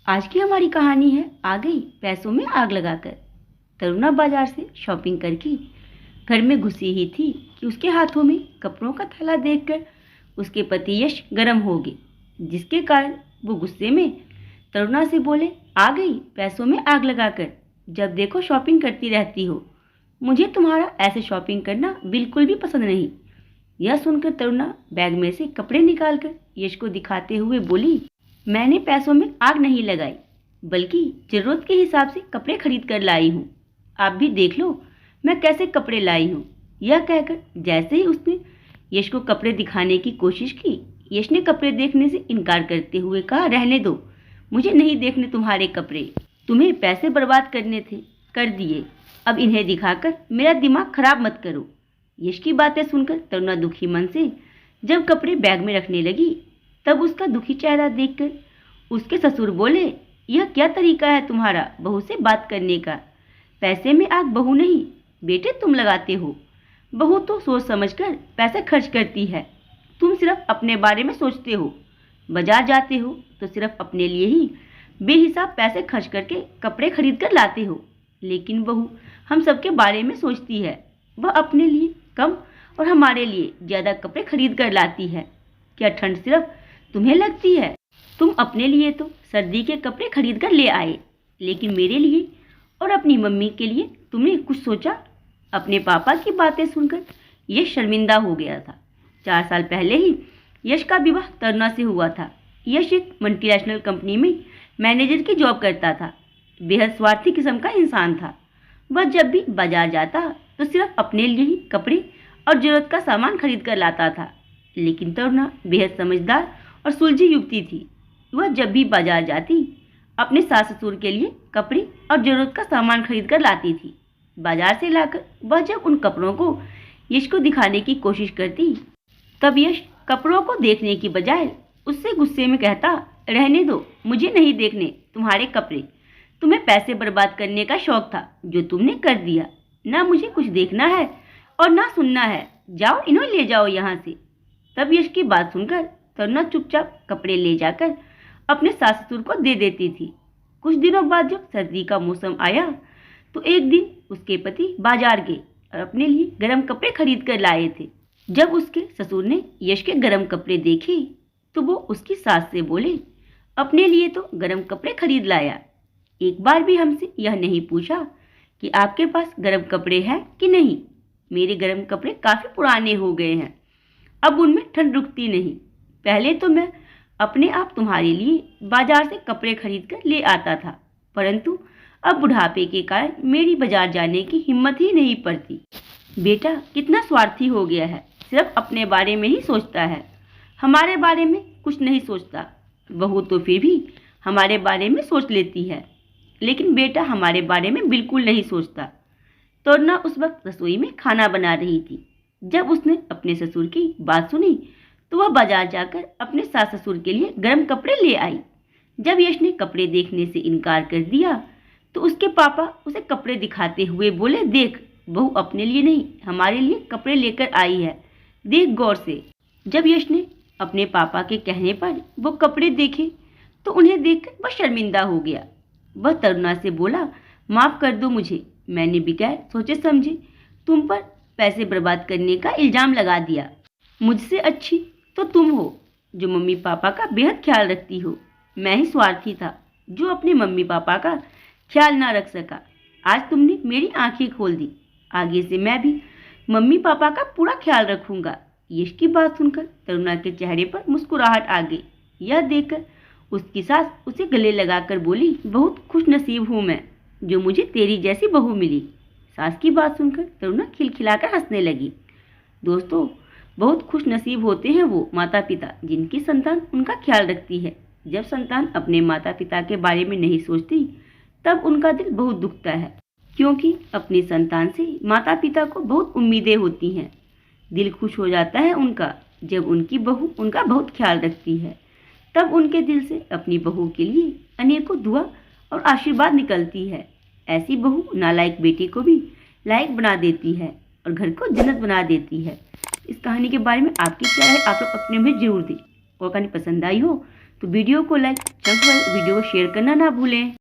आज की हमारी कहानी है आ गई पैसों में आग लगाकर। तरुणा बाजार से शॉपिंग करके घर में घुसी ही थी कि उसके हाथों में कपड़ों का थैला देखकर उसके पति यश गर्म हो गए, जिसके कारण वो गुस्से में तरुणा से बोले, आ गई पैसों में आग लगाकर, जब देखो शॉपिंग करती रहती हो। मुझे तुम्हारा ऐसे शॉपिंग करना बिल्कुल भी पसंद नहीं। यह सुनकर तरुणा बैग में से कपड़े निकालकर यश को दिखाते हुए बोली, मैंने पैसों में आग नहीं लगाई, बल्कि जरूरत के हिसाब से कपड़े खरीद कर लाई हूँ। आप भी देख लो मैं कैसे कपड़े लाई हूँ। यह कहकर जैसे ही उसने यश को कपड़े दिखाने की कोशिश की, यश ने कपड़े देखने से इनकार करते हुए कहा, रहने दो, मुझे नहीं देखने तुम्हारे कपड़े। तुम्हें पैसे बर्बाद करने थे, कर दिए, अब इन्हें दिखाकर मेरा दिमाग खराब मत करो। यश की बातें सुनकर तरुणा दुखी मन से जब कपड़े बैग में रखने लगी, तब उसका दुखी चेहरा देखकर उसके ससुर बोले, यह क्या तरीका है तुम्हारा बहू से बात करने का? पैसे में आग बहू नहीं बेटे तुम लगाते हो। बहू तो सोच समझकर पैसे खर्च करती है, तुम सिर्फ अपने बारे में सोचते हो। बाजार जाते हो तो सिर्फ अपने लिए ही बेहिसाब पैसे खर्च करके कपड़े खरीद कर लाते हो, लेकिन बहू हम सबके बारे में सोचती है। वह अपने लिए कम और हमारे लिए ज़्यादा कपड़े खरीद कर लाती है। क्या ठंड सिर्फ तुम्हें लगती है? तुम अपने लिए तो सर्दी के कपड़े खरीद कर ले आए, लेकिन मेरे लिए और अपनी मम्मी के लिए तुमने कुछ सोचा? अपने पापा की बातें सुनकर यश शर्मिंदा हो गया था। 4 साल पहले ही यश का विवाह तरुणा से हुआ था। यश एक मल्टीनेशनल कंपनी में मैनेजर की जॉब करता था। बेहद स्वार्थी किस्म का इंसान था। वह जब भी बाजार जाता तो सिर्फ अपने लिए ही कपड़े और जरूरत का सामान खरीद कर लाता था, लेकिन तरुणा बेहद समझदार और सुलझी युवती थी। वह जब भी बाजार जाती अपने सास ससुर के लिए कपड़े और जरूरत का सामान खरीद कर लाती थी। बाजार से लाकर वह जब उन कपड़ों को यश को दिखाने की कोशिश करती, तब यश कपड़ों को देखने की बजाय उससे गुस्से में कहता, रहने दो, मुझे नहीं देखने तुम्हारे कपड़े। तुम्हें पैसे बर्बाद करने का शौक था, जो तुमने कर दिया। ना मुझे कुछ देखना है और ना सुनना है, जाओ इन्हें ले जाओ यहाँ से। तब यश की बात सुनकर तरुणा चुपचाप कपड़े ले जाकर अपने सास ससुर को दे देती थी। कुछ दिनों बाद जब सर्दी का मौसम आया तो एक दिन उसके पति बाजार गए और अपने लिए गर्म कपड़े खरीद कर लाए थे। जब उसके ससुर ने यश के गर्म कपड़े देखे तो वो उसकी सास से बोले, अपने लिए तो गर्म कपड़े खरीद लाया, एक बार भी हमसे यह नहीं पूछा कि आपके पास गर्म कपड़े हैं कि नहीं। मेरे गर्म कपड़े काफ़ी पुराने हो गए हैं, अब उनमें ठंड रुकती नहीं। पहले तो मैं अपने आप तुम्हारे लिए बाजार से कपड़े खरीद कर ले आता था, परंतु अब बुढ़ापे के कारण मेरी बाजार जाने की हिम्मत ही नहीं पड़ती। बेटा कितना स्वार्थी हो गया है, सिर्फ अपने बारे में ही सोचता है, हमारे बारे में कुछ नहीं सोचता। बहू तो फिर भी हमारे बारे में सोच लेती है, लेकिन बेटा हमारे बारे में बिल्कुल नहीं सोचता। तरुणा उस वक्त रसोई में खाना बना रही थी। जब उसने अपने ससुर की बात सुनी तो वह बाजार जाकर अपने सास ससुर के लिए गर्म कपड़े ले आई। जब यश ने कपड़े देखने से इनकार कर दिया तो उसके पापा उसे कपड़े दिखाते हुए बोले, देख बहू अपने लिए नहीं हमारे लिए कपड़े लेकर आई है, देख गौर से। जब यश ने अपने पापा के कहने पर वो कपड़े देखे तो उन्हें देखकर वह शर्मिंदा हो गया। वह तरुणा से बोला, माफ़ कर दो मुझे, मैंने बगैर सोचे समझे तुम पर पैसे बर्बाद करने का इल्ज़ाम लगा दिया। मुझसे अच्छी तो तुम हो जो मम्मी पापा का बेहद ख्याल रखती हो। मैं ही स्वार्थी था जो अपने मम्मी पापा का ख्याल ना रख सका। आज तुमने मेरी आंखें खोल दी, आगे से मैं भी मम्मी पापा का पूरा ख्याल रखूंगा। यश की बात सुनकर तरुणा के चेहरे पर मुस्कुराहट आ गई। यह देखकर उसकी सास उसे गले लगाकर बोली, बहुत खुश नसीब हूँ मैं जो मुझे तेरी जैसी बहू मिली। सास की बात सुनकर तरुणा खिलखिलाकर हंसने लगी। दोस्तों, बहुत खुश नसीब होते हैं वो माता पिता जिनकी संतान उनका ख्याल रखती है। जब संतान अपने माता पिता के बारे में नहीं सोचती तब उनका दिल बहुत दुखता है, क्योंकि अपनी संतान से माता पिता को बहुत उम्मीदें होती हैं। दिल खुश हो जाता है उनका जब उनकी बहू उनका बहुत ख्याल रखती है। तब उनके दिल से अपनी बहू के लिए अनेकों दुआ और आशीर्वाद निकलती है। ऐसी बहू नालायक बेटे को भी लायक बना देती है और घर को जन्नत बना देती है। इस कहानी के बारे में आपकी क्या राय, आप लोग अपने में जरूर दें। और कहानी पसंद आई हो तो वीडियो को लाइक, वीडियो को शेयर करना ना भूलें।